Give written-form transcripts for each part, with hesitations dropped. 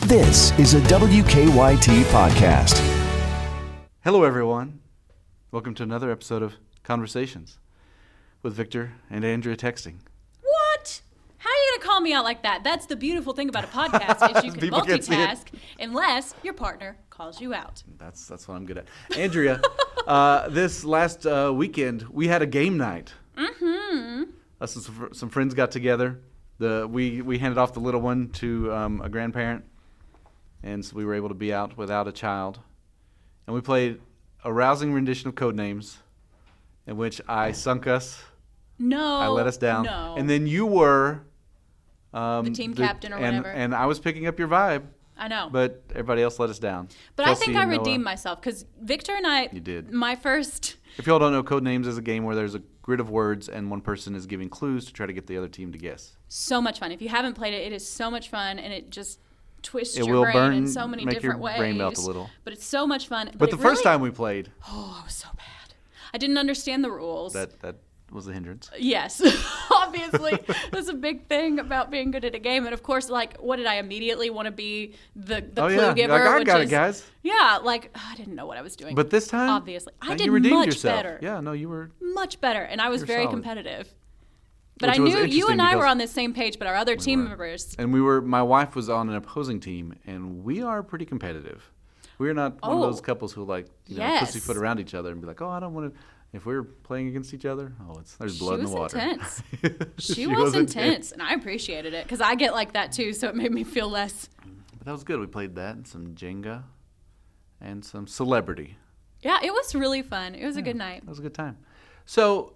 This is a WKYT podcast. Hello, everyone. Welcome to another episode of Conversations with Victor and Andrea texting. What? How are you going to call me out like that? That's the beautiful thing about a podcast is you can People can't see it. multitask unless your partner calls you out. That's what I'm good at. Andrea, this last weekend, we had a game night. Mm-hmm. Us and some friends got together. We handed off the little one to a grandparent, and so we were able to be out without a child. And we played a rousing rendition of Codenames, in which I sunk us. No. I let us down. No. And then you were... the team captain or whatever. And I was picking up your vibe. I know. But everybody else let us down. But Kelsey I think I and Noah. redeemed myself because Victor and I... You did. My first... If y'all don't know, Codenames is a game where there's a grid of words and one person is giving clues to try to get the other team to guess. So much fun. If you haven't played it, it is so much fun, and it just twists It your will brain burn, in so many make your different ways. brain melt a little. But it's so much fun. But the first time we played, Oh, it was so bad. I didn't understand the rules. that was the hindrance. Yes, obviously. That's a big thing about being good at a game. And of course, like, what did I immediately want to be the Oh, clue yeah. giver? Like, I which got is, it, guys. Yeah, like, I didn't know what I was doing. But this time, obviously. I did you redeemed much yourself. better. Yeah, no, you were. Much better. And I was You're very solid. competitive. But Which I was knew you interesting and I were because on the same page, but our other team were. members. And my wife was on an opposing team, and we are pretty competitive. We're not one of those couples who Yes. pussyfoot around each other and be like, oh, I don't want to. If we're playing against each other, there's blood in the water. Intense. She was intense, and I appreciated it because I get like that too, so it made me feel less. But that was good. We played that and some Jenga and some Celebrity. Yeah, it was really fun. It was a good night. That was a good time. So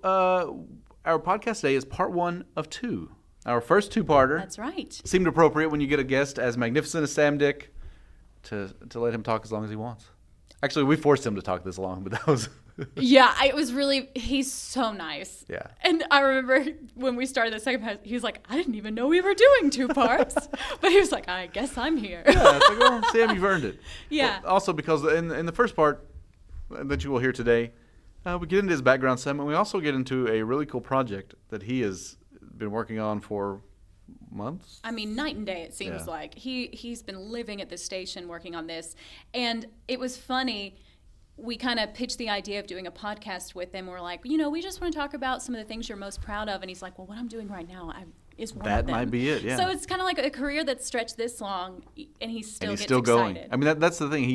our podcast today is part 1 of 2. Our first two-parter. That's right. Seemed appropriate when you get a guest as magnificent as Sam Dick to let him talk as long as he wants. Actually, we forced him to talk this long, but that was... Yeah, it was really, he's so nice. Yeah. And I remember when we started the second part, he was like, I didn't even know we were doing 2 parts. But he was like, I guess I'm here. Yeah, it's like, well, Sam, you've earned it. Yeah. Well, also because in the first part that you will hear today, we get into his background segment. We also get into a really cool project that he has been working on for months. I mean, night and day, it seems Yeah. like. He's been living at this station working on this. And it was funny. We kind of pitched the idea of doing a podcast with him. We're like, we just want to talk about some of the things you're most proud of. And he's like, well, what I'm doing right now is one of them. That might be it, yeah. So it's kind of like a career that's stretched this long, and he still and he's gets still excited. going. I mean, that's the thing.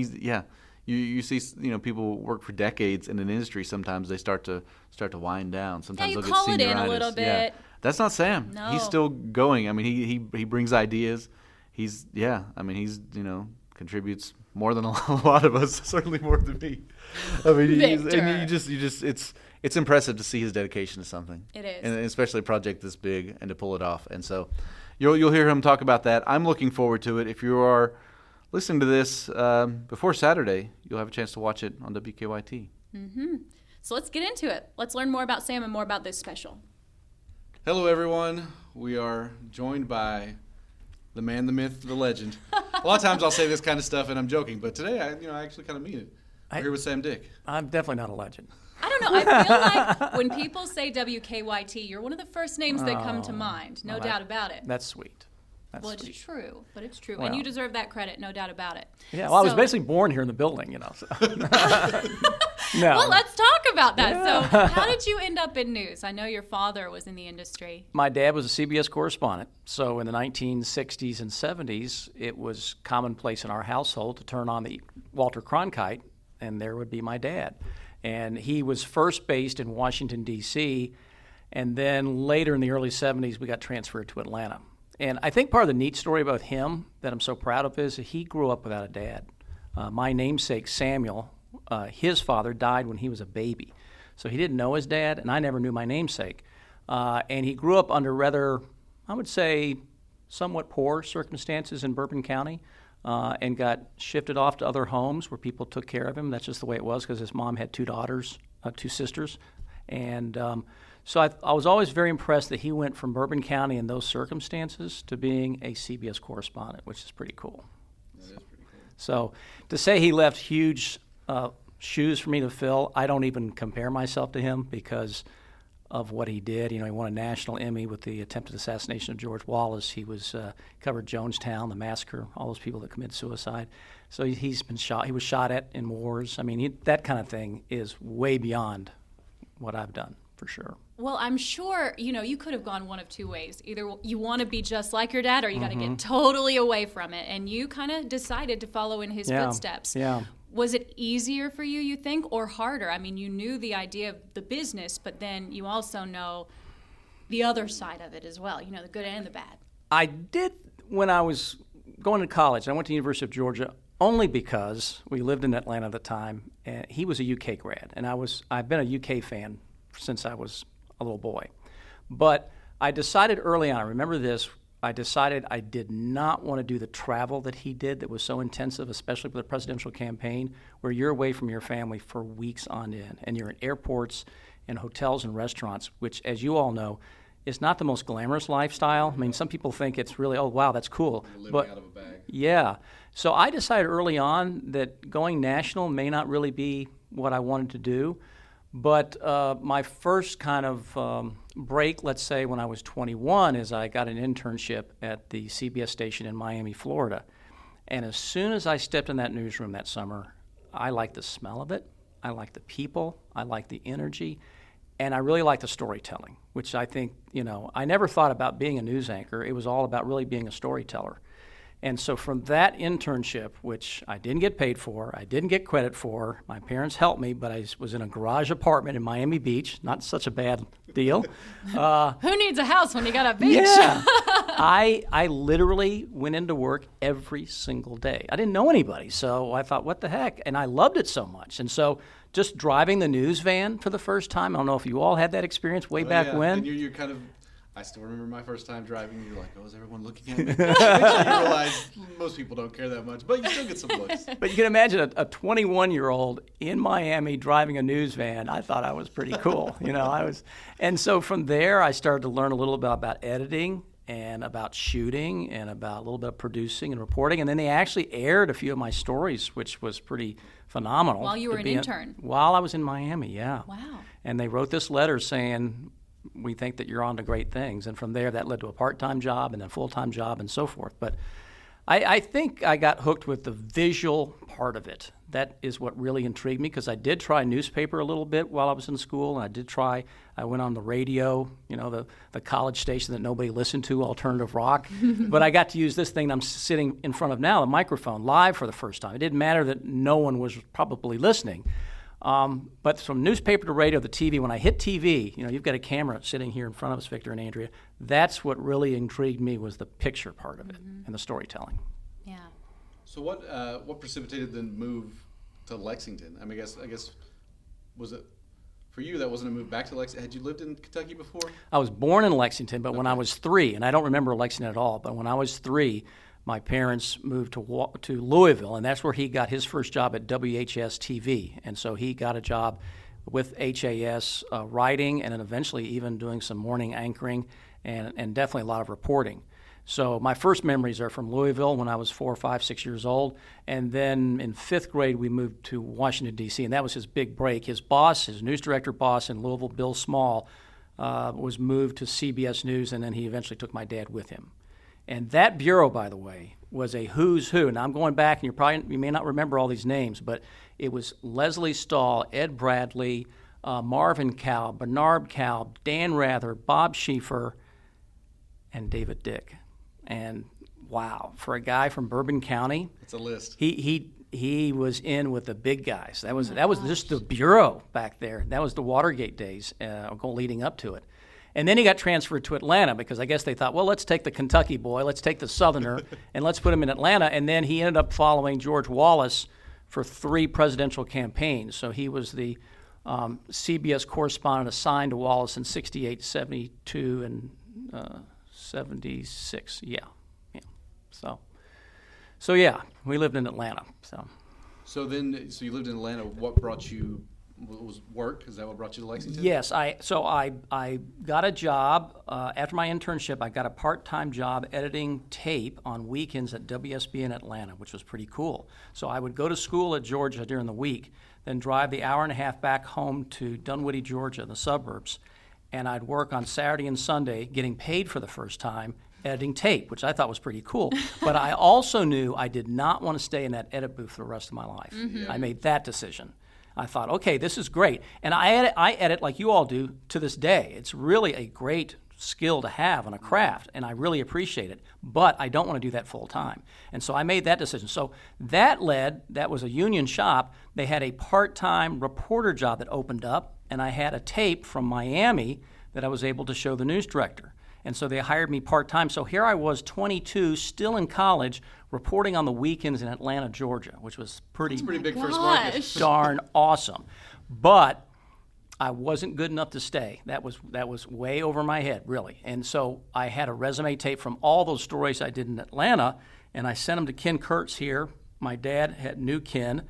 You see, people work for decades in an industry. Sometimes they start to wind down. Sometimes you they'll call get it in a senioritis. little Yeah. bit. That's not Sam. No. He's still going. I mean, he brings ideas. He's contributes more than a lot of us. Certainly more than me. I mean, it's impressive to see his dedication to something. It is, and especially a project this big and to pull it off. And so, you'll hear him talk about that. I'm looking forward to it. If you are listening to this before Saturday, you'll have a chance to watch it on WKYT. Mm-hmm. So let's get into it. Let's learn more about Sam and more about this special. Hello, everyone. We are joined by the man, the myth, the legend. A lot of times I'll say this kind of stuff and I'm joking, but today I actually kind of mean it. We're here with Sam Dick. I'm definitely not a legend. I don't know. I feel like when people say WKYT, you're one of the first names that come to mind. No doubt about it. That's sweet. Well, it's true, but it's true. Well, and you deserve that credit, no doubt about it. Yeah, well, I was basically born here in the building, So. No. Well, let's talk about that. Yeah. So how did you end up in news? I know your father was in the industry. My dad was a CBS correspondent. So in the 1960s and 70s, it was commonplace in our household to turn on the Walter Cronkite, and there would be my dad. And he was first based in Washington, D.C., and then later in the early 70s, we got transferred to Atlanta. And I think part of the neat story about him that I'm so proud of is that he grew up without a dad. My namesake, Samuel, his father died when he was a baby. So he didn't know his dad, and I never knew my namesake. And he grew up under rather, I would say, somewhat poor circumstances in Bourbon County and got shifted off to other homes where people took care of him. That's just the way it was because his mom had 2 sisters. And so I was always very impressed that he went from Bourbon County in those circumstances to being a CBS correspondent, which is pretty cool. That is pretty cool. So to say he left huge shoes for me to fill, I don't even compare myself to him because of what he did. You know, he won a national Emmy with the attempted assassination of George Wallace. He was covered Jonestown, the massacre, all those people that committed suicide. So he's been shot. He was shot at in wars. I mean, that kind of thing is way beyond what I've done, for sure. Well, I'm sure, you could have gone one of two ways. Either you want to be just like your dad, or you got to get totally away from it. And you kind of decided to follow in his footsteps. Yeah. Was it easier for you, you think, or harder? I mean, you knew the idea of the business, but then you also know the other side of it as well, the good and the bad. I did when I was going to college. I went to the University of Georgia only because we lived in Atlanta at the time, and he was a UK grad, and I've been a UK fan since I was a little boy. But I decided early on, I remember this, I decided I did not want to do the travel that he did that was so intensive, especially for the presidential campaign, where you're away from your family for weeks on end, and you're in airports and hotels and restaurants, which, as you all know, is not the most glamorous lifestyle. I mean, some people think it's really, oh, wow, that's cool. Living out of a bag. Yeah. So I decided early on that going national may not really be what I wanted to do. But my first kind of break, let's say when I was 21, is I got an internship at the CBS station in Miami, Florida. And as soon as I stepped in that newsroom that summer, I liked the smell of it, I liked the people, I liked the energy, and I really liked the storytelling, which I think, I never thought about being a news anchor. It was all about really being a storyteller. And so from that internship, which I didn't get paid for, I didn't get credit for, my parents helped me, but I was in a garage apartment in Miami Beach, not such a bad deal. Who needs a house when you got a beach? Yeah. I literally went into work every single day. I didn't know anybody, so I thought, what the heck? And I loved it so much. And so just driving the news van for the first time, I don't know if you all had that experience way back when. And you're kind of... I still remember my first time driving. You're like, oh, is everyone looking at me? Eventually you realize most people don't care that much, but you still get some looks. But you can imagine a 21-year-old in Miami driving a news van. I thought I was pretty cool, And so from there, I started to learn a little bit about editing and about shooting and about a little bit of producing and reporting. And then they actually aired a few of my stories, which was pretty phenomenal. While you were an intern? While I was in Miami, yeah. Wow. And they wrote this letter saying, we think that you're on to great things. And from there, that led to a part-time job and then full-time job and so forth. But I think I got hooked with the visual part of it. That is what really intrigued me, because I did try newspaper a little bit while I was in school. And I went on the radio, the college station that nobody listened to, alternative rock. But I got to use this thing I'm sitting in front of now, the microphone, live for the first time. It didn't matter that no one was probably listening. But from newspaper to radio to TV, when I hit TV, you've got a camera sitting here in front of us, Victor and Andrea. That's what really intrigued me, was the picture part of it and the storytelling. Yeah. So what precipitated the move to Lexington? I guess was it for you that wasn't a move back to Lexington? Had you lived in Kentucky before? I was born in Lexington, but when I was 3, and I don't remember Lexington at all, but when I was 3, my parents moved to Louisville, and that's where he got his first job at WHS TV. And so he got a job with HAS writing, and then eventually even doing some morning anchoring and definitely a lot of reporting. So my first memories are from Louisville when I was 4, 5, 6 years old. And then in 5th grade, we moved to Washington, D.C., and that was his big break. His boss, his news director boss in Louisville, Bill Small, was moved to CBS News, and then he eventually took my dad with him. And that bureau, by the way, was a who's who. Now, I'm going back, and you may not remember all these names, but it was Leslie Stahl, Ed Bradley, Marvin Cow, Bernard Cow, Dan Rather, Bob Schieffer, and David Dick. And wow, for a guy from Bourbon County, it's a list. He was in with the big guys. That was just the bureau back there. That was the Watergate days leading up to it. And then he got transferred to Atlanta because I guess they thought, well, let's take the Kentucky boy, let's take the Southerner, and let's put him in Atlanta. And then he ended up following George Wallace for 3 presidential campaigns. So he was the CBS correspondent assigned to Wallace in 68, 72, and 76. Yeah. So yeah, we lived in Atlanta. So you lived in Atlanta. What brought you? Was work? Is that what brought you to Lexington? Yes, I got a job after my internship. I got a part-time job editing tape on weekends at WSB in Atlanta, which was pretty cool. So I would go to school at Georgia during the week, then drive the hour and a half back home to Dunwoody, Georgia, the suburbs, and I'd work on Saturday and Sunday, getting paid for the first time, editing tape, which I thought was pretty cool. But I also knew I did not want to stay in that edit booth for the rest of my life. I made that decision. I thought, okay, this is great. And I edit like you all do to this day. It's really a great skill to have on a craft, and I really appreciate it. But I don't want to do that full time. And so I made that decision. So that was a union shop. They had a part-time reporter job that opened up, and I had a tape from Miami that I was able to show the news director. And so they hired me part-time. So here I was, 22, still in college, reporting on the weekends in Atlanta, Georgia, which was pretty big first market. darn awesome. But I wasn't good enough to stay. That was way over my head, really. And so I had a resume tape from all those stories I did in Atlanta, and I sent them to Ken Kurtz here. My dad knew Ken,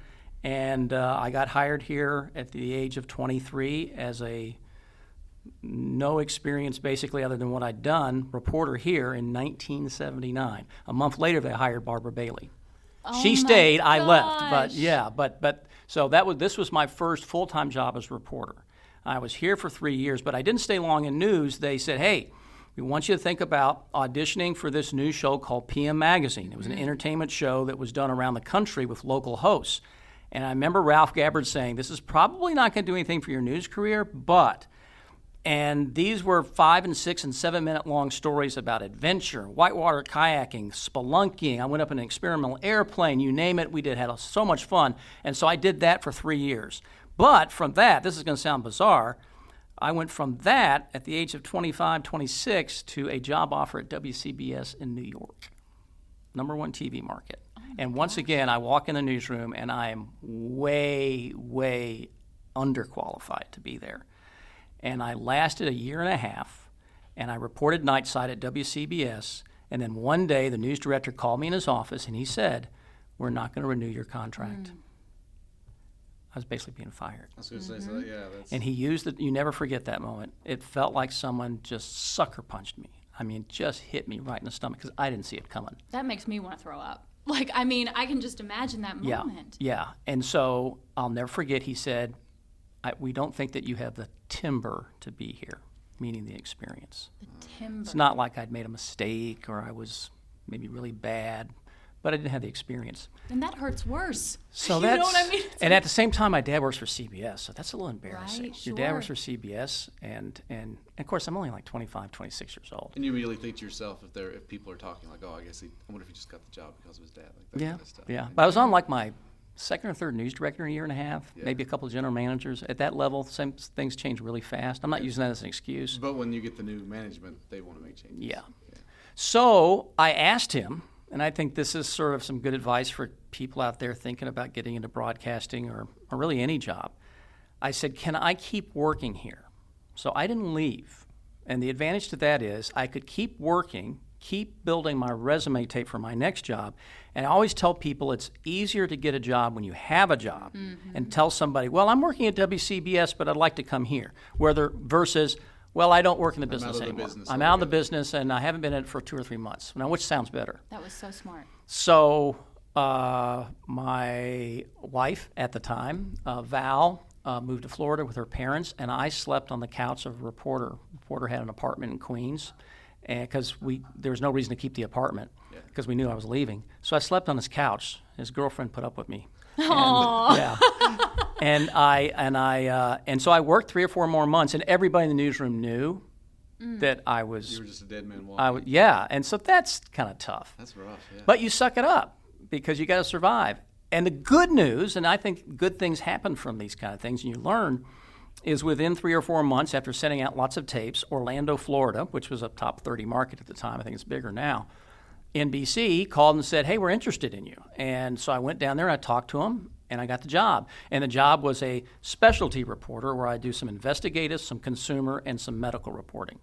and I got hired here at the age of 23 as a no experience basically other than what I'd done, reporter here in 1979. A month later, they hired Barbara Bailey. She stayed, I left, but so this was my first full-time job as a reporter. I was here for 3 years, but I didn't stay long in news. They said, hey, we want you to think about auditioning for this new show called PM Magazine. It was an entertainment show that was done around the country with local hosts. And I remember Ralph Gabbard saying, this is probably not going to do anything for your news career, but... And these were 5 and 6 and 7 minute long stories about adventure, whitewater kayaking, spelunking. I went up in an experimental airplane, you name it. We had so much fun. And so I did that for 3 years. But from that, this is going to sound bizarre, I went from that at the age of 25, 26 to a job offer at WCBS in New York, #1 TV market. And once again, I walk in the newsroom and I am way, way underqualified to be there. And I lasted a year and a half, and I reported nightside at WCBS, and then one day the news director called me in his office, and he said, we're not going to renew your contract. I was basically being fired. I was going to say, so yeah. And he used you never forget that moment. It felt like someone just sucker punched me. I mean, just hit me right in the stomach because I didn't see it coming. That makes me want to throw up. Like, I mean, I can just imagine that moment. Yeah. And so I'll never forget, he said, we don't think that you have the timber to be here, meaning the experience. The timber. It's not like I'd made a mistake or I was maybe really bad, but I didn't have the experience. And that hurts worse. So you that's, know what I mean? And at the same time, my dad works for CBS, so that's a little embarrassing. Right, Your dad works for CBS, and of course, I'm only like 25, 26 years old. And you immediately think to yourself, if people are talking like, oh, I wonder if he just got the job because of his dad. Like that kind of stuff. Yeah. But I was on like my second or third news director in a year and a half, maybe a couple of general managers. At that level, things change really fast. I'm not using that as an excuse. But when you get the new management, they want to make changes. Yeah. So I asked him, and I think this is sort of some good advice for people out there thinking about getting into broadcasting or really any job. I said, can I keep working here? So I didn't leave. And the advantage to that is I could keep working, keep building my resume tape for my next job. And I always tell people it's easier to get a job when you have a job and tell somebody, well, I'm working at WCBS, but I'd like to come here. Versus, well, I don't work in the business anymore. I'm out of the business, and I haven't been in it for 2 or 3 months. Now, which sounds better? That was so smart. So my wife at the time, Val, moved to Florida with her parents, and I slept on the couch of a reporter. The reporter had an apartment in Queens, because there was no reason to keep the apartment because we knew I was leaving. So I slept on his couch. His girlfriend put up with me. And so I worked 3 or 4 more months, and everybody in the newsroom knew that I was. You were just a dead man walking. And so that's kind of tough. That's rough. Yeah. But you suck it up because you got to survive. And the good news, and I think good things happen from these kind of things, and you learn, is within 3 or 4 months after sending out lots of tapes, Orlando, Florida, which was a top 30 market at the time, I think it's bigger now, NBC called and said, hey, we're interested in you. And so I went down there, I talked to them, and I got the job. And the job was a specialty reporter where I do some investigative, some consumer, and some medical reporting.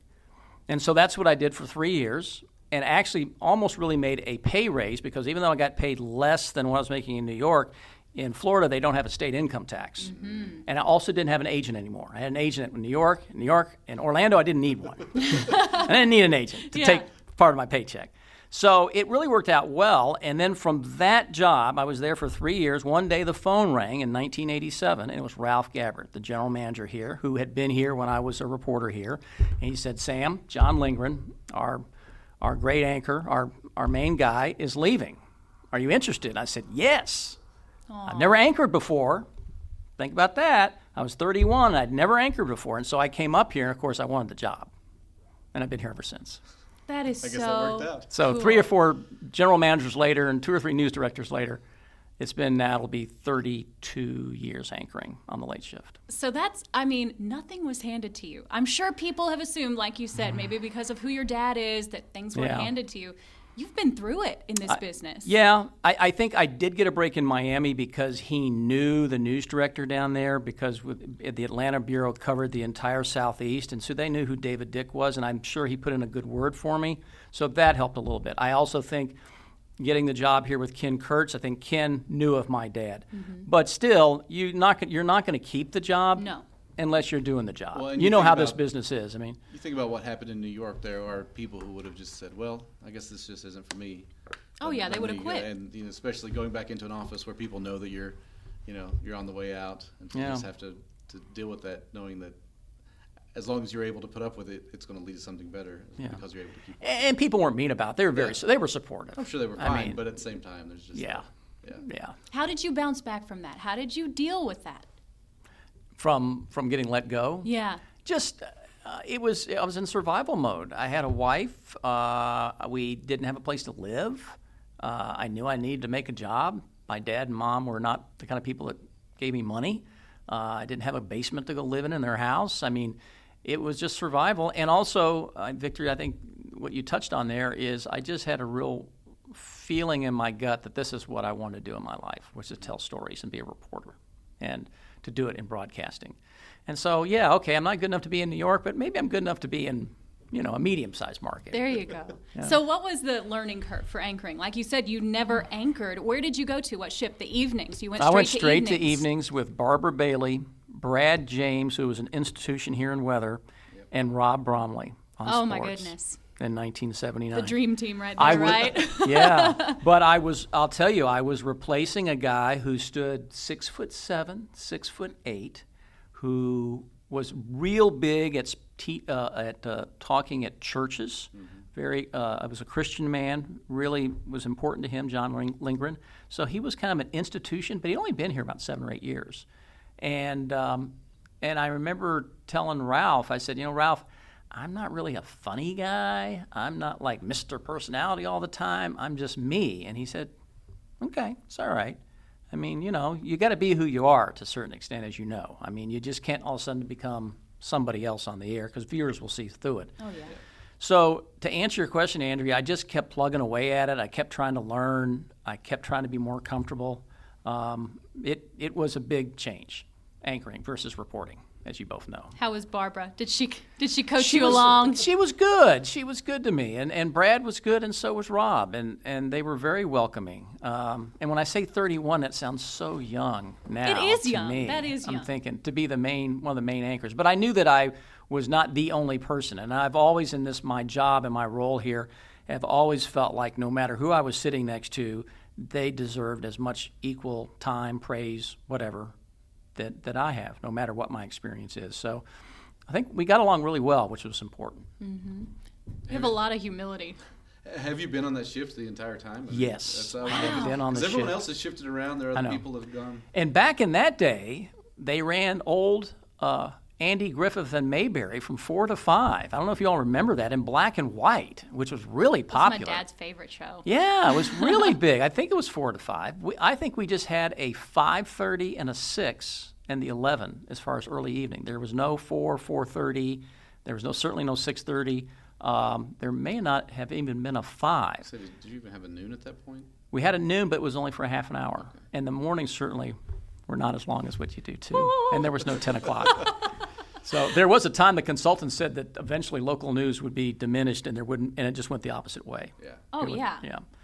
And so that's what I did for 3 years, and actually almost really made a pay raise because even though I got paid less than what I was making in New York, in Florida, they don't have a state income tax. And I also didn't have an agent anymore. I had an agent in New York. In Orlando, I didn't need one. I didn't need an agent to take part of my paycheck. So it really worked out well. And then from that job, I was there for 3 years. One day the phone rang in 1987, and it was Ralph Gabbert, the general manager here, who had been here when I was a reporter here. And he said, Sam, John Lindgren, our great anchor, our main guy, is leaving. Are you interested? I said, yes. Aww. I've never anchored before. Think about that. I was 31. I'd never anchored before. And so I came up here, and, of course, I wanted the job. And I've been here ever since. That is I guess so that worked out. So cool. 3 or 4 general managers later and 2 or 3 news directors later, it'll be 32 years anchoring on the late shift. So nothing was handed to you. I'm sure people have assumed, like you said, maybe because of who your dad is, that things were handed to you. You've been through it in this business. Yeah, I think I did get a break in Miami because he knew the news director down there, because the Atlanta Bureau covered the entire Southeast, and so they knew who David Dick was, and I'm sure he put in a good word for me. So that helped a little bit. I also think getting the job here with Ken Kurtz, I think Ken knew of my dad. Mm-hmm. But still, you're not going to keep the job. No. Unless you're doing the job. Well, you know how this business is. I mean, you think about what happened in New York. There are people who would have just said, "Well, I guess this just isn't for me." Oh yeah, they would have quit. And especially going back into an office where people know that you're on the way out, and so you just have to deal with that, knowing that as long as you're able to put up with it, it's going to lead to something better because you're able to keep. And people weren't mean about it. They were supportive. I'm sure they were fine, but at the same time, there's just yeah. How did you bounce back from that? How did you deal with that? From getting let go? Yeah. Just I was in survival mode. I had a wife. We didn't have a place to live. I knew I needed to make a job. My dad and mom were not the kind of people that gave me money. I didn't have a basement to go live in their house. I mean, it was just survival. And also, Victor, I think what you touched on there is I just had a real feeling in my gut that this is what I want to do in my life, which is tell stories and be a reporter, and to do it in broadcasting. And so, I'm not good enough to be in New York, but maybe I'm good enough to be in, a medium-sized market. There you go. Yeah. So what was the learning curve for anchoring? Like you said, you never anchored. Where did you go to? What shift? The evenings? I went straight to evenings with Barbara Bailey, Brad James, who was an institution here in weather, and Rob Bromley on sports. Oh, my goodness. In 1979. The dream team right there, right? Yeah. But I'll tell you, I was replacing a guy who stood 6'7", 6'8", who was real big at talking at churches. Mm-hmm. I was a Christian man, really was important to him, John Lindgren. So he was kind of an institution, but he'd only been here about 7 or 8 years. And I remember telling Ralph, I said, Ralph, I'm not really a funny guy. I'm not like Mr. Personality all the time. I'm just me. And he said, okay, it's all right. I mean, you got to be who you are to a certain extent, as you know. I mean, you just can't all of a sudden become somebody else on the air because viewers will see through it. Oh, yeah. So to answer your question, Andrea, I just kept plugging away at it. I kept trying to learn. I kept trying to be more comfortable. It was a big change, anchoring versus reporting, as you both know. How was Barbara? Did she coach you along? She was good. She was good to me, and Brad was good, and so was Rob, and they were very welcoming. And when I say 31, that sounds so young now. It is to young. me. That is young. I'm thinking to be one of the main anchors, but I knew that I was not the only person, and I've always in my job and my role here, have always felt like no matter who I was sitting next to, they deserved as much equal time, praise, whatever, that I have, no matter what my experience is. So I think we got along really well, which was important. Mm-hmm. You have a lot of humility. Have you been on that shift the entire time? Yes. I've been on the shift. Everyone else has shifted around. There are other people that have gone. And back in that day, they ran old Andy Griffith and Mayberry from 4 to 5. I don't know if you all remember that, in black and white, which was really popular. That's my dad's favorite show. Yeah, it was really big. I think it was 4 to 5. I think we just had a 5:30 and a 6 and the 11 as far as early evening. There was no 4:30. There was certainly no 6:30. There may not have even been a 5. So did you even have a noon at that point? We had a noon, but it was only for a half an hour. Okay. And the mornings certainly were not as long as what you do, too. And there was no 10 o'clock. So there was a time the consultant said that eventually local news would be diminished and it just went the opposite way. Yeah. Oh, yeah.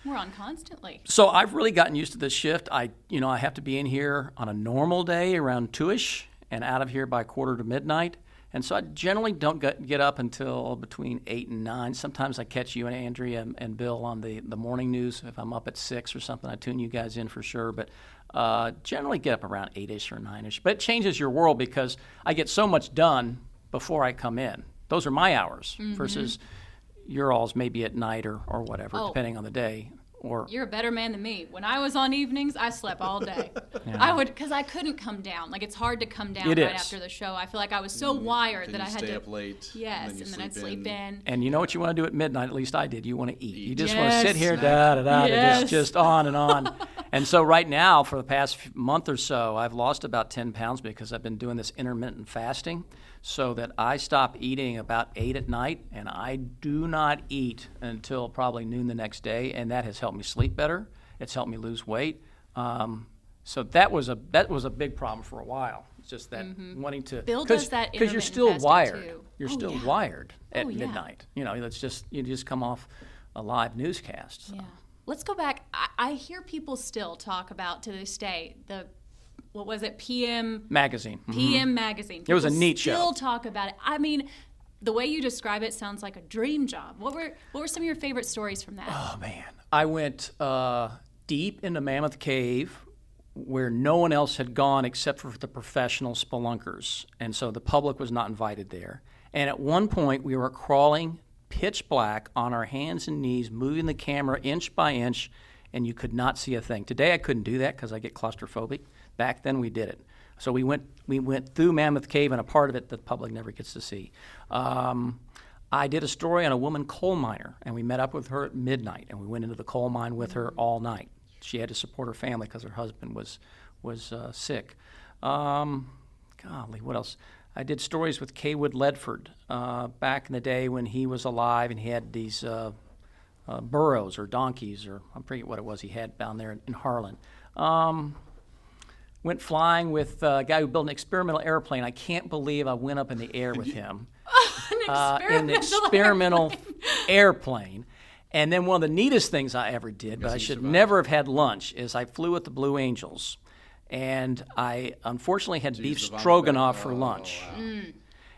We're on constantly. So I've really gotten used to this shift. I have to be in here on a normal day around 2-ish and out of here by 1:45 to midnight. And so I generally don't get up until between 8 and 9. Sometimes I catch you and Andrea and Bill on the morning news. If I'm up at 6 or something, I tune you guys in for sure. But generally get up around 8-ish or 9-ish. But it changes your world because I get so much done before I come in. Those are my hours versus your all's maybe at night or whatever, depending on the day. Or you're a better man than me. When I was on evenings, I slept all day. I would, because I couldn't come down. Like, it's hard to come down right after the show. I feel like I was so wired that I had to stay up late. Yes, and then I'd sleep in. And you know what you want to do at midnight? At least I did. You want to eat. You just Yes. want to sit here, just on and on. And so right now, for the past month or so, I've lost about 10 pounds because I've been doing this intermittent fasting, so that I stop eating about 8 at night, and I do not eat until probably noon the next day, and that has helped me sleep better. It's helped me lose weight. So that was a big problem for a while. It's just that wanting to. Bill does that because you're intermittent still fasting wired. too. You're still wired at midnight. You know, you just come off a live newscast. So. Yeah. Let's go back. I hear people still talk about, to this day, what was it, PM Magazine. PM Magazine. It was a People neat show. Still talk about it. I mean, the way you describe it sounds like a dream job. What were some of your favorite stories from that? Oh man, I went deep into Mammoth Cave, where no one else had gone except for the professional spelunkers, and so the public was not invited there. And at one point, we were crawling pitch black on our hands and knees, moving the camera inch by inch, and you could not see a thing. Today, I couldn't do that because I get claustrophobic. Back then, we did it. So we went through Mammoth Cave, and a part of it the public never gets to see. I did a story on a woman coal miner, and we met up with her at midnight, and we went into the coal mine with her all night. She had to support her family because her husband was sick. Golly, what else? I did stories with Kaywood Ledford back in the day when he was alive, and he had these burros or donkeys, or I forget what it was he had down there in Harlan. Went flying with a guy who built an experimental airplane. I can't believe I went up in the air with him. An experimental airplane. And then one of the neatest things I ever did, but I should never have had lunch, is I flew with the Blue Angels. And I unfortunately had beef stroganoff for lunch. Wow.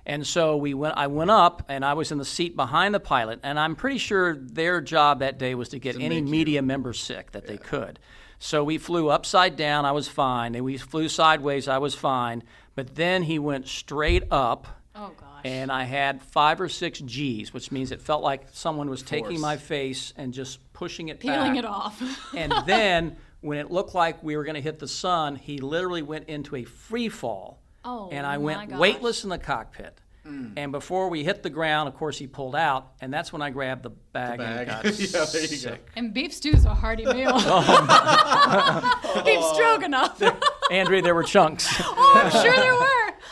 And so I went up, and I was in the seat behind the pilot, and I'm pretty sure their job that day was to get any media member sick that they could. So we flew upside down, I was fine. And we flew sideways, I was fine. But then he went straight up. Oh, gosh. And I had 5 or 6 G's, which means it felt like someone was taking my face and just pushing it back. Peeling it off. And then when it looked like we were going to hit the sun, he literally went into a free fall. Oh, and I went gosh. weightless in the cockpit. And before we hit the ground, of course, he pulled out, and that's when I grabbed the bag. And got sick. And beef stew's a hearty meal. Beef stroganoff. Andrea, there were chunks. Oh, I'm sure there were.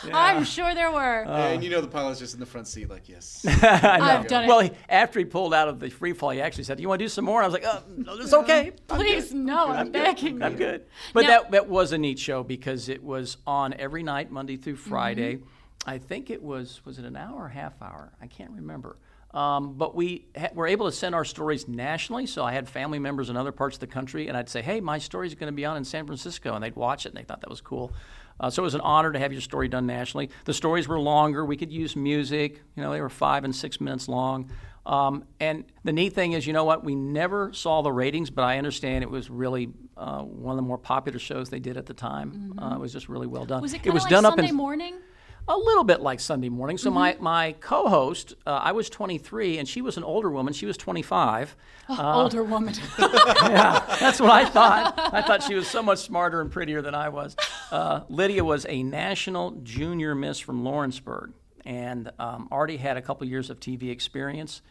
Yeah. I'm sure there were. And you know the pilot's just in the front seat like, yes. I've done it. Well, after he pulled out of the free fall, he actually said, "You want to do some more?" I was like, "No, it's okay. Please, no, I'm begging. I'm good." But that was a neat show because it was on every night, Monday through Friday. I think it was it an hour or a half hour? I can't remember. But we were able to send our stories nationally, so I had family members in other parts of the country, and I'd say, "Hey, my story's going to be on in San Francisco," and they'd watch it, and they thought that was cool. So it was an honor to have your story done nationally. The stories were longer. We could use music. You know, they were 5 and 6 minutes long. And the neat thing is, you know what? We never saw the ratings, but I understand it was really one of the more popular shows they did at the time. It was just really well done. Was it it kind was of like done Sunday up in, morning? A little bit like Sunday morning. So my co-host, I was 23, and she was an older woman. She was 25. Older woman. Yeah, that's what I thought. I thought she was so much smarter and prettier than I was. Lydia was a national junior miss from Lawrenceburg, and already had a couple years of TV experience.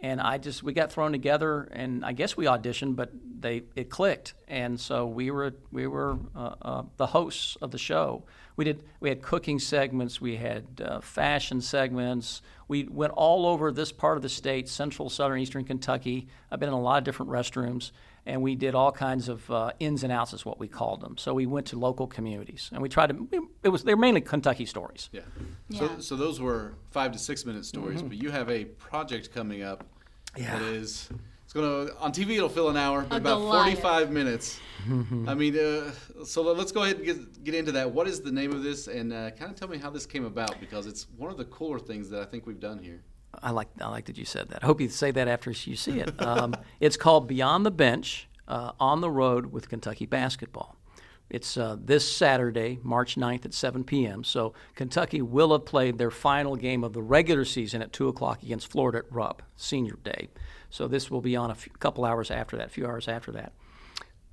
And we got thrown together, and I guess we auditioned, but it clicked, and so we were the hosts of the show. We had cooking segments, we had fashion segments. We went all over this part of the state, central, southern, eastern Kentucky. I've been in a lot of different restrooms, and we did all kinds of ins and outs, is what we called them. So we went to local communities, and we tried to. They were mainly Kentucky stories. Yeah. So those were 5 to 6 minute stories, but you have a project coming up that is It's gonna on TV. It'll fill an hour, but A about Goliath. 45 minutes. I mean, so let's go ahead and get into that. What is the name of this, and kind of tell me how this came about, because it's one of the cooler things that I think we've done here. I like that you said that. I hope you say that after you see it. It's called Beyond the Bench, on the road with Kentucky basketball. It's this Saturday, March 9th at 7 p.m. So Kentucky will have played their final game of the regular season at 2 o'clock against Florida at Rupp, Senior Day. So this will be on a couple hours after that, a few hours after that.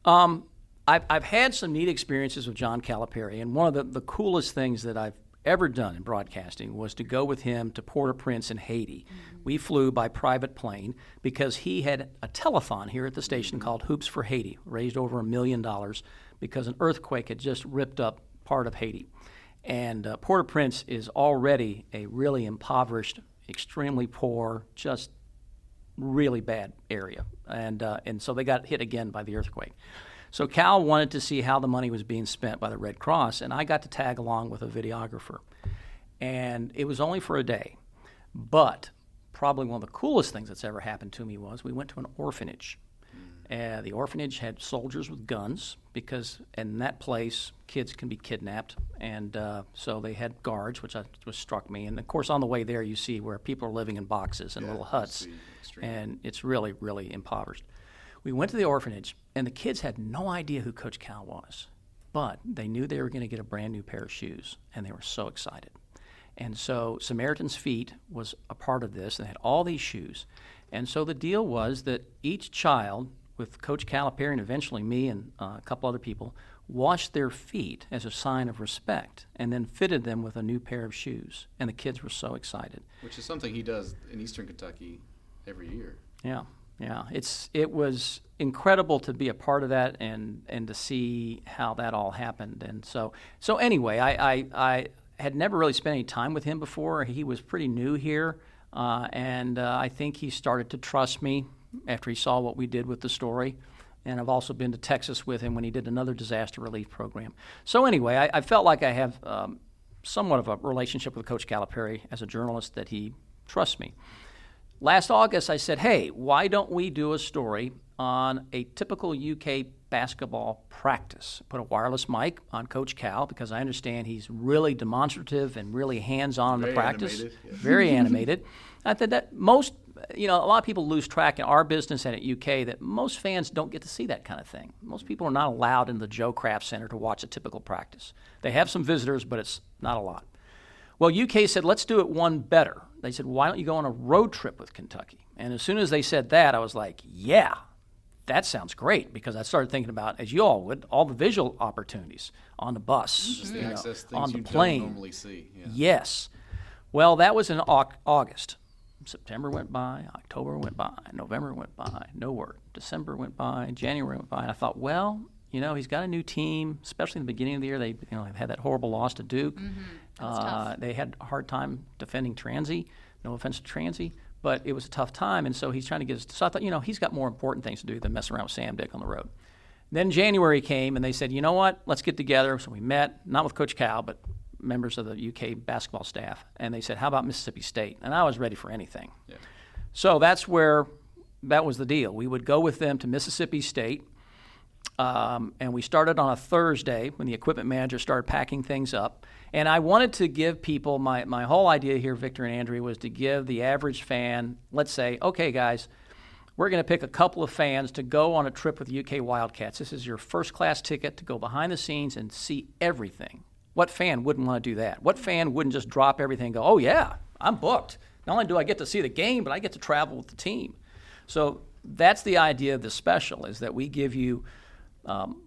I've had some neat experiences with John Calipari, and one of the coolest things that I've ever done in broadcasting was to go with him to Port-au-Prince in Haiti. Mm-hmm. We flew by private plane because he had a telethon here at the station called Hoops for Haiti, raised over $1 million because an earthquake had just ripped up part of Haiti. And Port-au-Prince is already a really impoverished, extremely poor, just really bad area. And so they got hit again by the earthquake. So Cal wanted to see how the money was being spent by the Red Cross, and I got to tag along with a videographer. And it was only for a day. But probably one of the coolest things that's ever happened to me was we went to an orphanage. The orphanage had soldiers with guns because in that place kids can be kidnapped, and so they had guards, which struck me. And of course, on the way there, you see where people are living in boxes and little huts, and it's really, really impoverished. We went to the orphanage, and the kids had no idea who Coach Cal was, but they knew they were going to get a brand new pair of shoes, and they were so excited. And so Samaritan's Feet was a part of this. They had all these shoes. And so the deal was that each child, with Coach Calipari and eventually me and a couple other people, washed their feet as a sign of respect and then fitted them with a new pair of shoes. And the kids were so excited. Which is something he does in Eastern Kentucky every year. Yeah. It was incredible to be a part of that and to see how that all happened. And so anyway, I had never really spent any time with him before. He was pretty new here, and I think he started to trust me after he saw what we did with the story. And I've also been to Texas with him when he did another disaster relief program. So anyway, I felt like I have somewhat of a relationship with Coach Calipari as a journalist, that he trusts me. Last August, I said, hey, why don't we do a story on a typical UK basketball practice? Put a wireless mic on Coach Cal, because I understand he's really demonstrative and really hands-on in the practice. Animated, yeah. Very animated. I think that a lot of people lose track in our business and at UK that most fans don't get to see that kind of thing. Most people are not allowed in the Joe Kraft Center to watch a typical practice. They have some visitors, but it's not a lot. Well, UK said, let's do it one better. They said, why don't you go on a road trip with Kentucky? And as soon as they said that, I was like, yeah, that sounds great, because I started thinking about, as you all would, all the visual opportunities on the bus, Just the access things on the you plane. don't normally see. Yeah. Yes. Well, that was in August. September went by, October went by, November went by, no word. December went by, January went by, and I thought, well, he's got a new team, especially in the beginning of the year. They had that horrible loss to Duke. Mm-hmm. They had a hard time defending Transy. No offense to Transy, but it was a tough time, and so he's trying to get us. So I thought, he's got more important things to do than mess around with Sam Dick on the road. Then January came, and they said, you know what? Let's get together. So we met, not with Coach Cal, but members of the UK basketball staff, and they said, how about Mississippi State? And I was ready for anything. Yeah. So that was the deal. We would go with them to Mississippi State. And we started on a Thursday when the equipment manager started packing things up. And I wanted to give people, my whole idea here, Victor and Andrea, was to give the average fan, let's say, okay, guys, we're going to pick a couple of fans to go on a trip with UK Wildcats. This is your first-class ticket to go behind the scenes and see everything. What fan wouldn't want to do that? What fan wouldn't just drop everything and go, oh, yeah, I'm booked. Not only do I get to see the game, but I get to travel with the team. So that's the idea of the special, is that we give you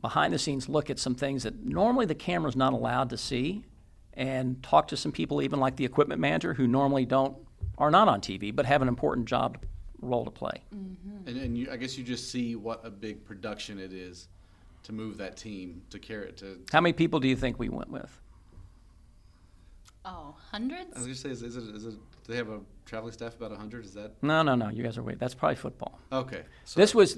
behind-the-scenes look at some things that normally the camera's not allowed to see, and talk to some people, even like the equipment manager, who normally are not on TV, but have an important role to play. Mm-hmm. And I guess you just see what a big production it is to move that team, to carry it to. How many people do you think we went with? Oh, hundreds? I was going to say, is it? Do they have a traveling staff about 100? Is that? No. You guys are way. That's probably football. Okay. So This was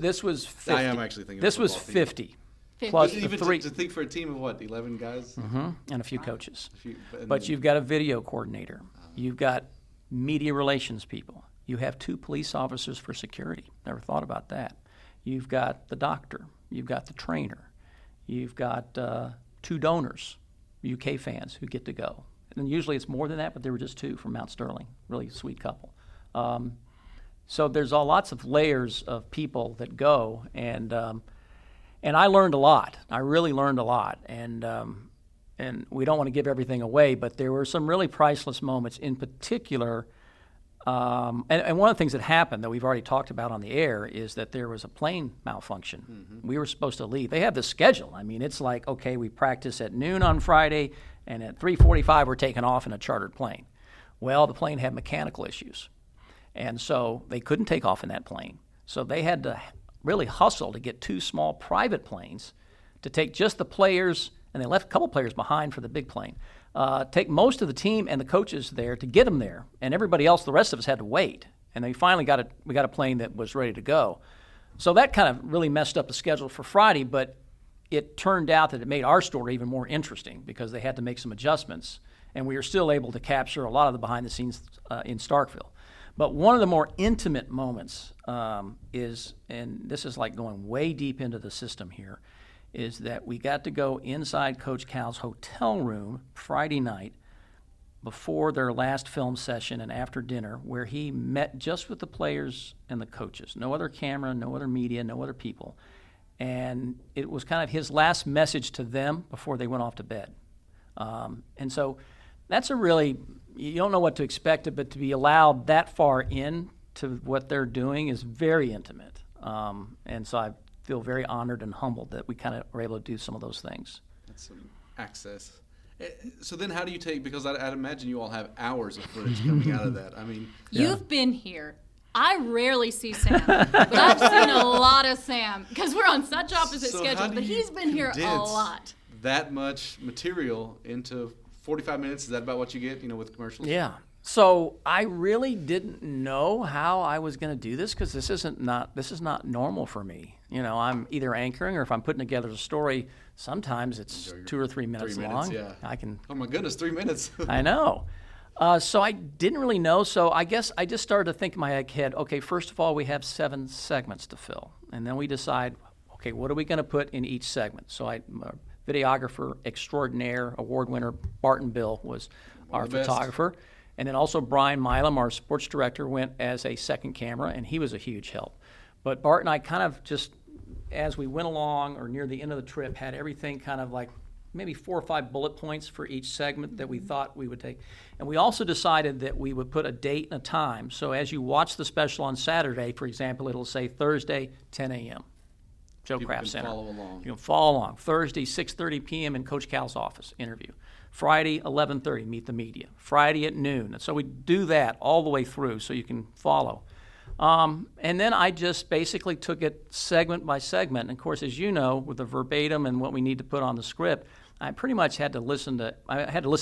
50. I am actually thinking. This of was football team. 50. 50. Plus Even the three. to think for a team of what, 11 guys? Mm-hmm, and a few coaches. And But then- you've got a video coordinator. You've got media relations people. You have 2 police officers for security. Never thought about that. You've got the doctor. You've got the trainer. You've got 2 donors, UK fans who get to go. And usually it's more than that, but there were just 2 from Mount Sterling. Really sweet couple. So there's lots of layers of people that go, and I learned a lot. I really learned a lot, and we don't want to give everything away, but there were some really priceless moments. In particular, and one of the things that happened that we've already talked about on the air is that there was a plane malfunction. Mm-hmm. We were supposed to leave. They have this schedule. I mean, it's like, okay, we practice at noon on Friday, and at 3:45 we're taking off in a chartered plane. Well, the plane had mechanical issues, and so they couldn't take off in that plane. So they had to really hustle to get 2 small private planes to take just the players, and they left a couple players behind for the big plane. Take most of the team and the coaches there to get them there, and everybody else, the rest of us, had to wait. And they finally we got a plane that was ready to go. So that kind of really messed up the schedule for Friday, but it turned out that it made our story even more interesting because they had to make some adjustments, and we were still able to capture a lot of the behind the scenes in Starkville. But one of the more intimate moments is, and this is like going way deep into the system here, is that we got to go inside Coach Cal's hotel room Friday night before their last film session and after dinner, where he met just with the players and the coaches. No other camera, no other media, no other people. And it was kind of his last message to them before they went off to bed. And so that's you don't know what to expect, but to be allowed that far in to what they're doing is very intimate. And so I feel very honored and humbled that we kind of were able to do some of those things. That's some access. So then how do you take, because I'd imagine you all have hours of footage coming out of that. I mean, You've been here. I rarely see Sam, but I've seen a lot of Sam because we're on such opposite schedules, but he's been here a lot. That much material into 45 minutes, is that about what you get, with commercials? Yeah. So I really didn't know how I was going to do this because this is not normal for me. I'm either anchoring or if I'm putting together a story, sometimes it's 2 or 3 minutes long. Yeah. I can. Oh my goodness, 3 minutes. I know. So I didn't really know. So I guess I just started to think in my head, okay, first of all, we have 7 segments to fill. And then we decide, okay, what are we going to put in each segment? So videographer extraordinaire, award winner, Barton Bill was our photographer. And then also Brian Milam, our sports director, went as a second camera, and he was a huge help. But Bart and I kind of just, as we went along or near the end of the trip, had everything kind of like maybe 4 or 5 bullet points for each segment that we thought we would take. And we also decided that we would put a date and a time. So as you watch the special on Saturday, for example, it'll say Thursday, 10 a.m., Joe Kraft Center. Follow along. You can follow along. Thursday, 6:30 p.m. in Coach Cal's office, interview. Friday, 11:30, meet the media. Friday at noon. And so we do that all the way through so you can follow. And then I just basically took it segment by segment. And of course, as you know, with the verbatim and what we need to put on the script, I pretty much had to listen to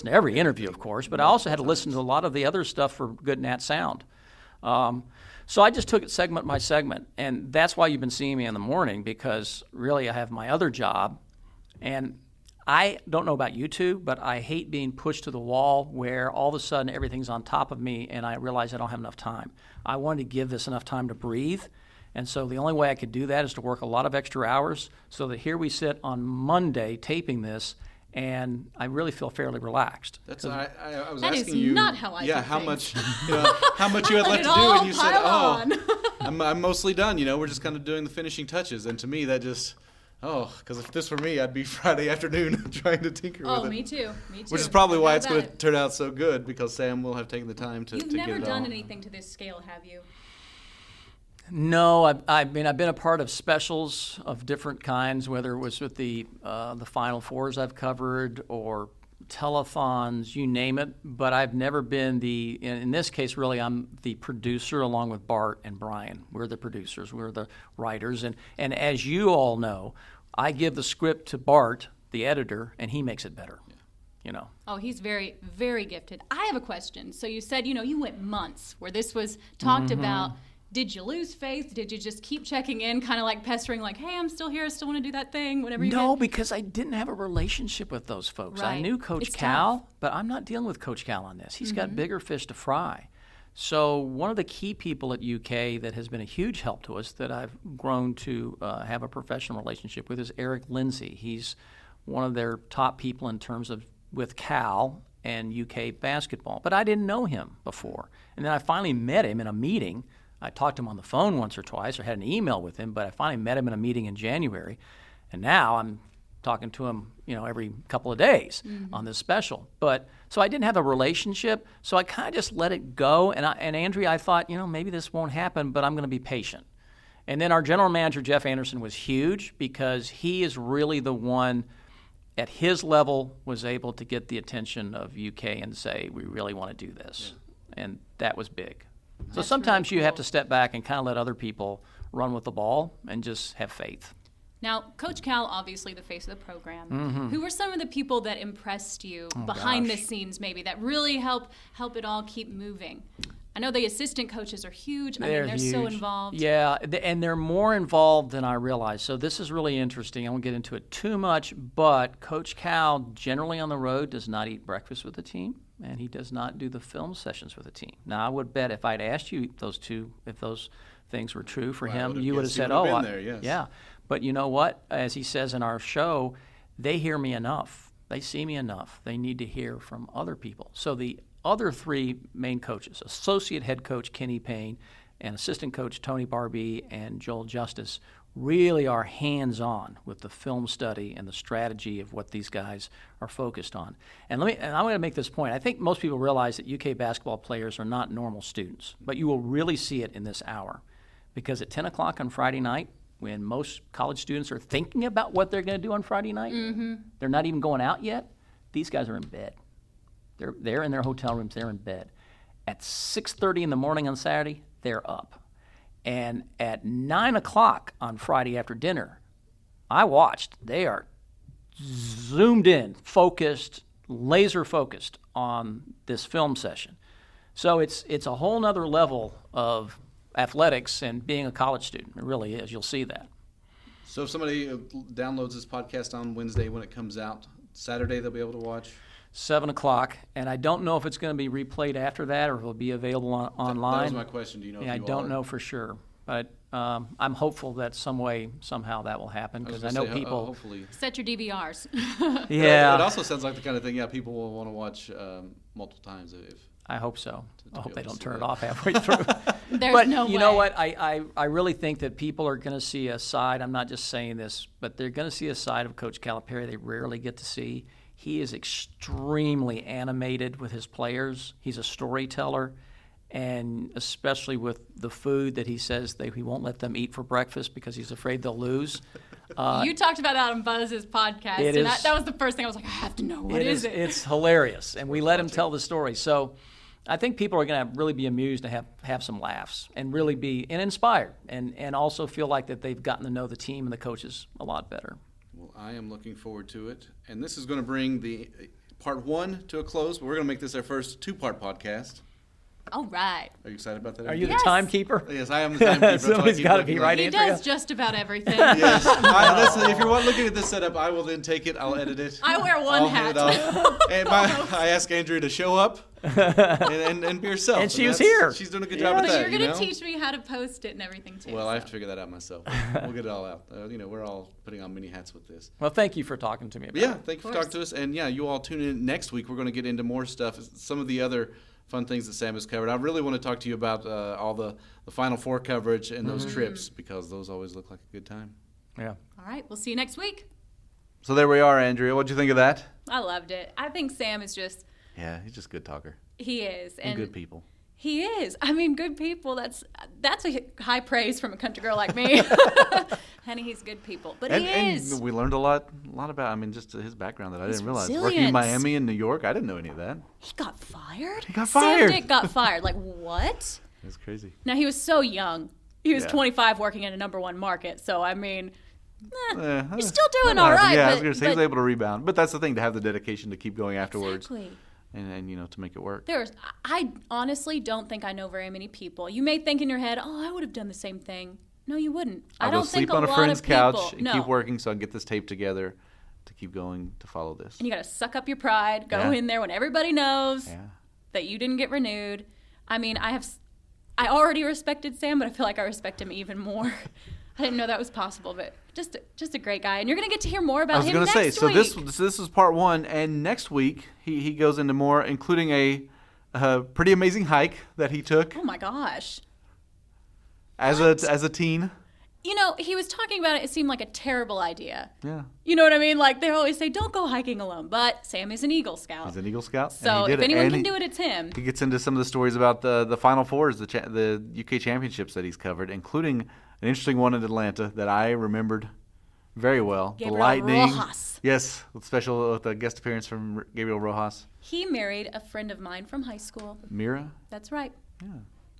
every interview, of course, but I also had to listen to a lot of the other stuff for good nat sound. So I just took it segment by segment, and that's why you've been seeing me in the morning, because really I have my other job, and I don't know about you two, but I hate being pushed to the wall where all of a sudden everything's on top of me and I realize I don't have enough time. I wanted to give this enough time to breathe, and so the only way I could do that is to work a lot of extra hours so that here we sit on Monday taping this, and I really feel fairly relaxed. That's I was that asking is you. not how I do how things. much how much you had left to do, and you said, I'm mostly done. We're just kind of doing the finishing touches, and to me that just because if this were me, I'd be Friday afternoon trying to tinker with it. Oh, me too. Which is probably why it's going to turn out so good, because Sam will have taken the time to get it all. You've never done anything to this scale, have you? No, I've been a part of specials of different kinds, whether it was with the Final Fours I've covered or telethons, you name it. But I've never been in this case, really, I'm the producer along with Bart and Brian. We're the producers, we're the writers. And as you all know, I give the script to Bart, the editor, and he makes it better. Yeah. Oh, he's very, very gifted. I have a question. So you said, you went months where this was talked about. Did you lose faith? Did you just keep checking in, kind of like pestering, like, hey, I'm still here, I still want to do that thing, whatever you No, did? Because I didn't have a relationship with those folks. Right. I knew Coach It's Cal, tough. but I'm not dealing with Coach Cal on this. He's got bigger fish to fry. So one of the key people at UK that has been a huge help to us that I've grown to have a professional relationship with is Eric Lindsay. He's one of their top people in terms of with Cal and UK basketball. But I didn't know him before. And then I finally met him in a meeting. I talked to him on the phone once or twice or had an email with him, but I finally met him in a meeting in January. And now I'm talking to him, every couple of days on this special. But so I didn't have a relationship, so I kind of just let it go. And Andrea, I thought, maybe this won't happen, but I'm going to be patient. And then our general manager, Jeff Anderson, was huge because he is really the one at his level was able to get the attention of UK and say, we really want to do this. Yeah. And that was big. So sometimes you have to step back and kind of let other people run with the ball and just have faith. Now, Coach Cal, obviously the face of the program. Who were some of the people that impressed you behind the scenes, maybe, that really help it all keep moving? I know the assistant coaches are huge. They're huge. So involved. Yeah, and they're more involved than I realized. So this is really interesting. I won't get into it too much, but Coach Cal generally on the road does not eat breakfast with the team, and he does not do the film sessions with the team. Now, I would bet if I'd asked you if those things were true for him, you would have said, yeah. But you know what? As he says in our show, they hear me enough. They see me enough. They need to hear from other people. So the other three main coaches, associate head coach Kenny Payne and assistant coach Tony Barbee and Joel Justice, really are hands-on with the film study and the strategy of what these guys are focused on. And I'm going to make this point. I think most people realize that UK basketball players are not normal students, but you will really see it in this hour. Because at 10 o'clock on Friday night, when most college students are thinking about what they're going to do on Friday night, they're not even going out yet, these guys are in bed. They're in their hotel rooms, they're in bed. At 6:30 in the morning on Saturday, they're up. And at 9 o'clock on Friday after dinner, I watched, they are zoomed in, focused, laser focused on this film session. So it's a whole nother level of athletics and being a college student. It really is. You'll see that. So if somebody downloads this podcast on Wednesday when it comes out, Saturday they'll be able to watch? 7 o'clock, and I don't know if it's going to be replayed after that or if it'll be available online. That was my question. Do you know? Yeah, I don't know for sure, but I'm hopeful that somehow that will happen because I know people. Hopefully. Set your DVRs. Yeah. It also sounds like the kind of thing. People will want to watch multiple times if. I hope so. I hope they don't turn it off halfway through. There's no way. You know what? I really think that people are going to see a side. I'm not just saying this, but they're going to see a side of Coach Calipari they rarely get to see. He is extremely animated with his players. He's a storyteller, and especially with the food that he says he won't let them eat for breakfast because he's afraid they'll lose. You talked about that on Buzz's podcast, and that was the first thing I was like, I have to know. What is it? It's hilarious, and we let him tell the story. So I think people are going to really be amused to have some laughs and really be inspired and also feel like that they've gotten to know the team and the coaches a lot better. Well, I am looking forward to it. And this is going to bring the part one to a close, but we're going to make this our first two-part podcast. All right. Are you excited about that? Are you the timekeeper? Yes, I am the timekeeper. Somebody's got to be right, Andrea. He does just about everything. Yes. If you're looking at this setup, I will then take it. I'll edit it. I wear one hat. And I ask Andrea to show up and be herself. And she was here. She's doing a good job at that. You're going to teach me how to post it and everything, too. Well, I have to figure that out myself. We'll get it all out. We're all putting on many hats with this. Well, thank you for talking to me about it. Yeah, thank you for talking to us. And, you all tune in next week. We're going to get into more stuff, some of the other fun things that Sam has covered. I really want to talk to you about all the Final Four coverage and those trips because those always look like a good time. Yeah. All right. We'll see you next week. So there we are, Andrea. What'd you think of that? I loved it. I think Sam is just... Yeah, he's just a good talker. He is. And good people. He is. I mean, good people, that's a high praise from a country girl like me. Honey, he's good people. But he is. And we learned a lot about, just his background that I didn't realize. Resilience. Working in Miami and New York, I didn't know any of that. He got fired? Sam Dick got fired. Like, what? That's crazy. Now, he was so young. He was 25 working in a number one market. So, you're still doing all right. Yeah, I was going to say he was able to rebound. But that's the thing, to have the dedication to keep going afterwards. Exactly. And to make it work. I honestly don't think I know very many people. You may think in your head, I would have done the same thing. No, you wouldn't. I don't think a lot of people. I'll go sleep on a friend's couch and keep working so I can get this tape together to keep going to follow this. And you got to suck up your pride, go in there when everybody knows that you didn't get renewed. I mean, I already respected Sam, but I feel like I respect him even more. I didn't know that was possible, but just a great guy. And you're going to get to hear more about him next week. I was going to say, so this is part 1, and next week he goes into more, including a pretty amazing hike that he took. Oh my gosh. As a teen. You know, he was talking about it. It seemed like a terrible idea. Yeah. You know what I mean? Like, they always say, don't go hiking alone. But Sam is an Eagle Scout. He's an Eagle Scout. So if anyone can do it, it's him. He gets into some of the stories about the Final Fours, the UK championships that he's covered, including an interesting one in Atlanta that I remembered very well. Gabriel the Lightning. Rojas. Yes, with a guest appearance from Gabriel Rojas. He married a friend of mine from high school. Mira? That's right. Yeah.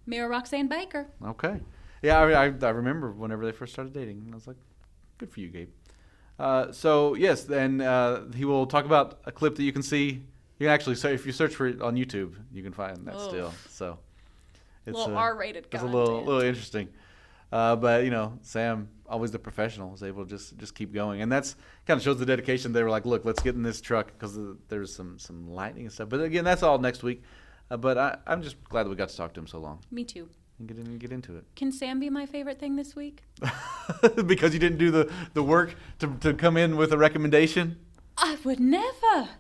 Mira Roxanne Baker. Okay. Yeah, I remember whenever they first started dating. I was like, good for you, Gabe. So, yes, then he will talk about a clip that you can see. You can actually, if you search for it on YouTube, you can find that still. So it's a little R-rated It's content. a little interesting. But, Sam, always the professional, was able to just keep going. And that's kind of shows the dedication. They were like, look, let's get in this truck because there's some lightning and stuff. But, again, that's all next week. But I'm just glad that we got to talk to him so long. Me too. And get into it. Can Sam be my favorite thing this week? Because you didn't do the work to come in with a recommendation? I would never.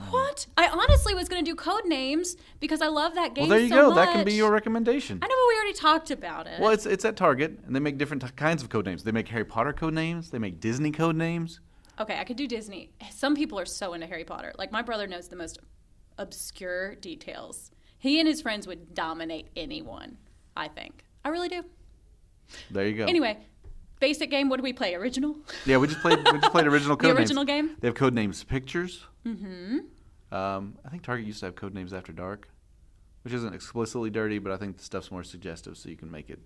What? I honestly was going to do code names because I love that game so much. Well, there you go. That can be your recommendation. I know, but we already talked about it. Well, it's at Target, and they make different kinds of code names. They make Harry Potter code names. They make Disney code names. Okay, I could do Disney. Some people are so into Harry Potter. Like, my brother knows the most obscure details. He and his friends would dominate anyone, I think. I really do. There you go. Anyway, basic game. What do we play? Original? Yeah, we just played original code names. The original game? They have code names Pictures. Mm-hmm. I think Target used to have code names After Dark, which isn't explicitly dirty, but I think the stuff's more suggestive, so you can make it,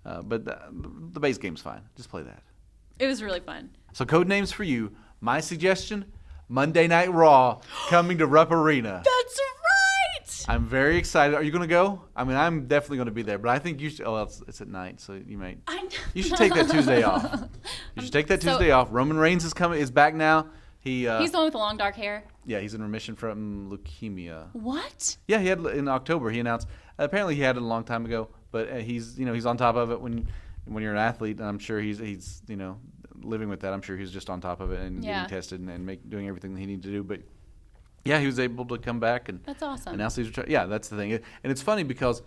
But the base game's fine. Just play that. It was really fun. So code names for you. My suggestion: Monday Night Raw coming to Rupp Arena. That's right. I'm very excited. Are you going to go? I mean, I'm definitely going to be there, but I think you should. Oh, well, it's at night, so you might. You should take that Tuesday off. You should take that Tuesday off. Roman Reigns is back now. He's the one with the long dark hair. Yeah, he's in remission from leukemia. What? Yeah, he had in October. He announced. Apparently, he had it a long time ago, but he's on top of it when you're an athlete, and I'm sure he's living with that. I'm sure he's just on top of it and getting tested and doing everything that he needed to do, but. Yeah, he was able to come back and that's awesome. Announce he's retired. Yeah, that's the thing. And it's funny because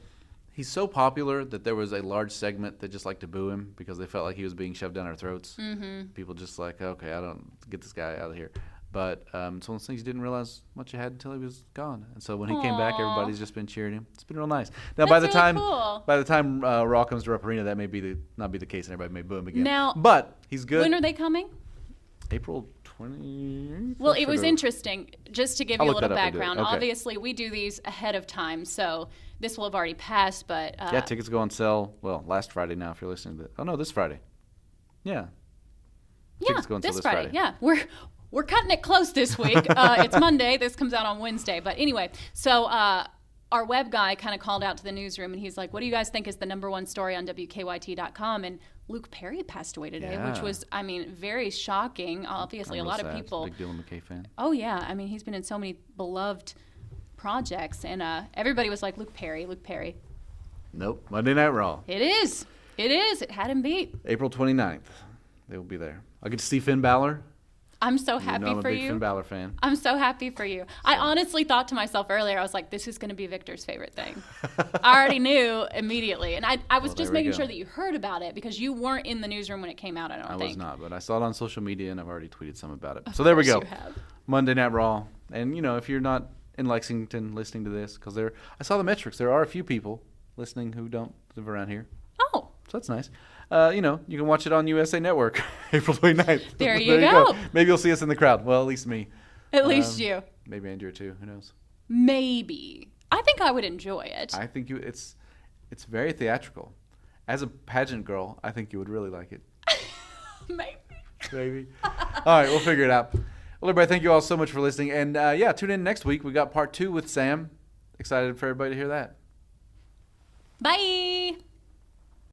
he's so popular that there was a large segment that just liked to boo him because they felt like he was being shoved down our throats. Mm-hmm. People just like, okay, I don't get this guy out of here. But it's one of those things you didn't realize much you had until he was gone. And so when he came back, everybody's just been cheering him. It's been real nice. Now, by the time Raw comes to Rupp Arena, that may not be the case, and everybody may boo him again. Now, but he's good. When are they coming? April 20th. Well, it was interesting. Just to give you a little background, okay. Obviously we do these ahead of time, so this will have already passed. But yeah, tickets go on sale. Well, last Friday now, if you're listening to this. Oh no, this Friday. Yeah. Tickets go on sale this Friday. Yeah, we're cutting it close this week. It's Monday. This comes out on Wednesday. But anyway, so our web guy kind of called out to the newsroom, and he's like, "What do you guys think is the #1 story on WKYT.com?" And Luke Perry passed away today, which was, very shocking. Obviously, a lot of people. Big Dylan McKay fan. Oh yeah, he's been in so many beloved projects, and everybody was like, Luke Perry. Nope, Monday Night Raw. It is. It had him beat. April 29th, they will be there. I'll get to see Finn Balor. I'm so happy I'm for a big you. Finn Balor fan. I'm so happy for you. I honestly thought to myself earlier, I was like, this is going to be Victor's favorite thing. I already knew immediately. And I was just making sure that you heard about it because you weren't in the newsroom when it came out, I don't think. I was not, but I saw it on social media and I've already tweeted some about it. So there we go. You have. Monday Night Raw. And, if you're not in Lexington listening to this, because I saw the metrics. There are a few people listening who don't live around here. Oh. So that's nice. You can watch it on USA Network, April 29th. There you go. Maybe you'll see us in the crowd. Well, at least me. At least you. Maybe Andrea too. Who knows? Maybe. I think I would enjoy it. I think it's very theatrical. As a pageant girl, I think you would really like it. Maybe. All right, we'll figure it out. Well, everybody, thank you all so much for listening. And, tune in next week. We got part 2 with Sam. Excited for everybody to hear that. Bye.